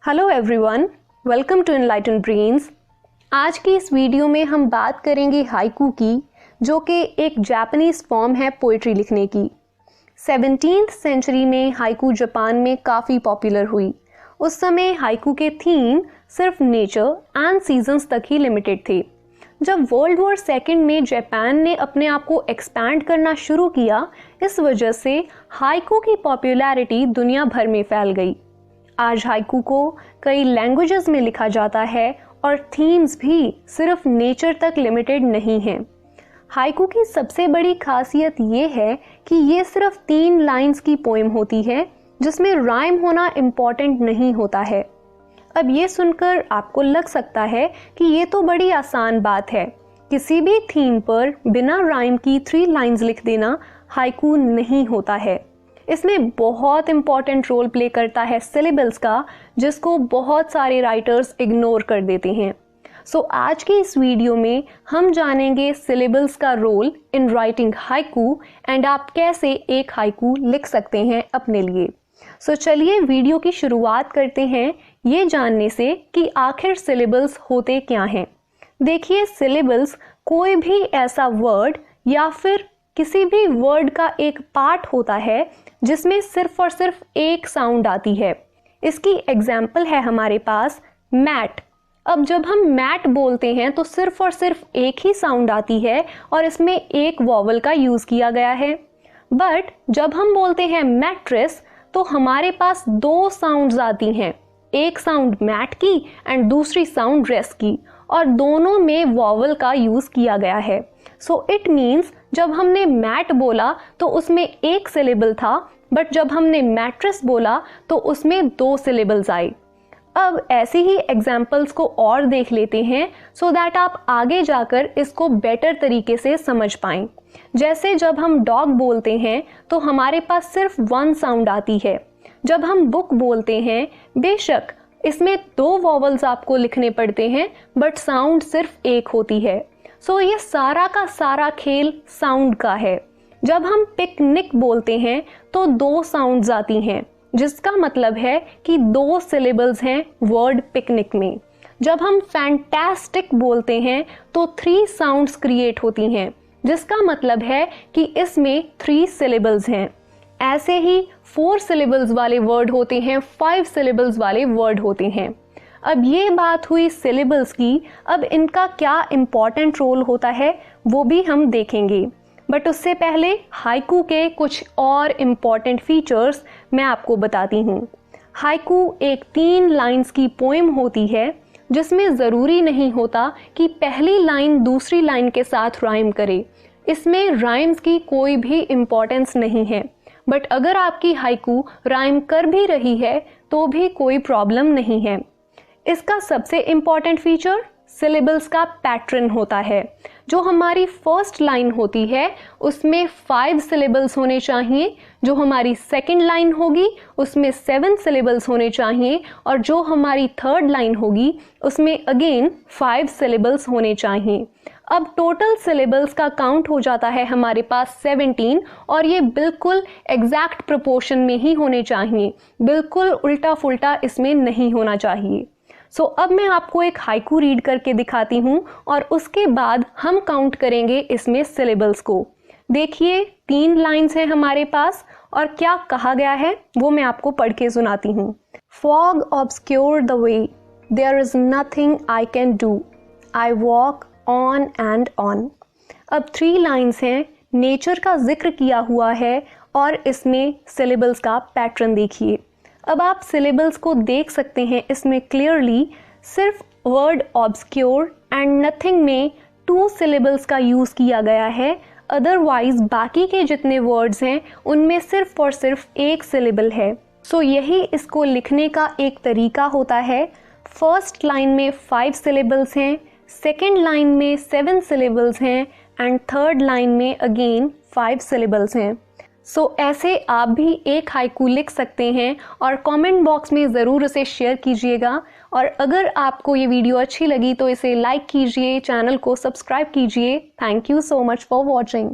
Hello everyone, welcome to enlighten brains. आज की इस वीडियो में हम बात करेंगे हाइकू की, जो कि एक जापानीज फॉर्म है पोइट्री लिखने की। 17th सेंचुरी में हाइकू जापान में काफ़ी पॉपुलर हुई। उस समय हाइकू के थीम सिर्फ नेचर एंड सीजन्स तक ही लिमिटेड थे। जब वर्ल्ड वॉर सेकेंड में जापान ने अपने आप को एक्सपैंड करना शुरू किया, इस वजह से हाइकू की पॉपुलैरिटी दुनिया भर में फैल गई। आज हाइकू को कई लैंग्वेजेस में लिखा जाता है और थीम्स भी सिर्फ नेचर तक लिमिटेड नहीं हैं। हाइकू की सबसे बड़ी खासियत ये है कि ये सिर्फ 3 लाइंस की पोएम होती है, जिसमें राइम होना इम्पॉर्टेंट नहीं होता है। अब ये सुनकर आपको लग सकता है कि ये तो बड़ी आसान बात है, किसी भी थीम पर बिना राइम की 3 लाइंस लिख देना हाइकू नहीं होता है। इसमें बहुत इंपॉर्टेंट रोल प्ले करता है सिलेबल्स का, जिसको बहुत सारे राइटर्स इग्नोर कर देते हैं। सो आज की इस वीडियो में हम जानेंगे सिलेबल्स का role in writing haiku and आप कैसे एक हाइकू लिख सकते हैं अपने लिए। सो चलिए वीडियो की शुरुआत करते हैं ये जानने से कि आखिर सिलेबल्स होते क्या हैं। देखिए, सिलेबल्स कोई भी ऐसा वर्ड या फिर किसी भी वर्ड का एक पार्ट होता है जिसमें सिर्फ और सिर्फ एक साउंड आती है। इसकी एग्जाम्पल है हमारे पास मैट। अब जब हम मैट बोलते हैं तो सिर्फ और सिर्फ एक ही साउंड आती है और इसमें एक वॉवल का यूज किया गया है। बट जब हम बोलते हैं मैट्रेस तो हमारे पास 2 साउंड्स आती हैं, एक साउंड मैट की एंड दूसरी साउंड रेस की, और दोनों में वॉवल का यूज किया गया है। सो इट मीन्स जब हमने मैट बोला तो उसमें एक सिलेबल था, बट जब हमने मैट्रेस बोला तो उसमें 2 सिलेबल्स आई। अब ऐसी ही एग्जाम्पल्स को और देख लेते हैं सो दैट आप आगे जाकर इसको बेटर तरीके से समझ पाएं। जैसे जब हम डॉग बोलते हैं तो हमारे पास सिर्फ 1 साउंड आती है। जब हम बुक बोलते हैं, बेशक इसमें 2 वॉवल्स आपको लिखने पड़ते हैं, बट साउंड सिर्फ एक होती है। सो ये सारा का सारा खेल साउंड का है। जब हम पिकनिक बोलते हैं तो 2 साउंड्स आती हैं, जिसका मतलब है कि 2 सिलेबल्स हैं वर्ड पिकनिक में। जब हम फैंटास्टिक बोलते हैं तो 3 साउंड्स क्रिएट होती हैं, जिसका मतलब है कि इसमें 3 सिलेबल्स हैं। ऐसे ही 4 सिलेबल्स वाले वर्ड होते हैं, 5 सिलेबल्स वाले वर्ड होते हैं। अब ये बात हुई सिलेबल्स की। अब इनका क्या इम्पॉर्टेंट रोल होता है वो भी हम देखेंगे, बट उससे पहले हाइकू के कुछ और इम्पॉर्टेंट फीचर्स मैं आपको बताती हूँ। हाइकू एक 3 लाइंस की पोएम होती है, जिसमें ज़रूरी नहीं होता कि पहली लाइन दूसरी लाइन के साथ राइम करे। इसमें राइम्स की कोई भी इम्पॉर्टेंस नहीं है, बट अगर आपकी हाइकू राइम कर भी रही है तो भी कोई प्रॉब्लम नहीं है। इसका सबसे इम्पॉर्टेंट फीचर सिलेबल्स का पैटर्न होता है। जो हमारी फर्स्ट लाइन होती है उसमें 5 सिलेबल्स होने चाहिए, जो हमारी सेकंड लाइन होगी उसमें 7 सिलेबल्स होने चाहिए, और जो हमारी थर्ड लाइन होगी उसमें अगेन 5 सिलेबल्स होने चाहिए। अब टोटल सिलेबल्स का काउंट हो जाता है हमारे पास 17, और ये बिल्कुल एग्जैक्ट प्रोपोर्शन में ही होने चाहिए, बिल्कुल उल्टा फुल्टा इसमें नहीं होना चाहिए। सो अब मैं आपको एक हाइकू रीड करके दिखाती हूँ और उसके बाद हम काउंट करेंगे इसमें सिलेबल्स को। देखिए, 3 लाइंस हैं हमारे पास और क्या कहा गया है वो मैं आपको पढ़ के सुनाती हूँ। Fog obscure the way, there is nothing I can do, I walk on and on। अब 3 लाइंस हैं, नेचर का जिक्र किया हुआ है और इसमें सिलेबल्स का पैटर्न देखिए। अब आप सिलेबल्स को देख सकते हैं, इसमें क्लियरली सिर्फ वर्ड ऑब्सक्योर एंड नथिंग में 2 सिलेबल्स का यूज़ किया गया है। अदरवाइज बाकी के जितने वर्ड्स हैं उनमें सिर्फ और सिर्फ एक सिलेबल है। सो यही इसको लिखने का एक तरीका होता है। फर्स्ट लाइन में 5 सिलेबल्स हैं, सेकेंड लाइन में 7 सिलेबल्स हैं एंड थर्ड लाइन में अगेन 5 सिलेबल्स हैं। सो ऐसे आप भी एक हाइकू लिख सकते हैं और कमेंट बॉक्स में ज़रूर इसे शेयर कीजिएगा। और अगर आपको ये वीडियो अच्छी लगी तो इसे लाइक कीजिए, चैनल को सब्सक्राइब कीजिए। Thank you so much for watching.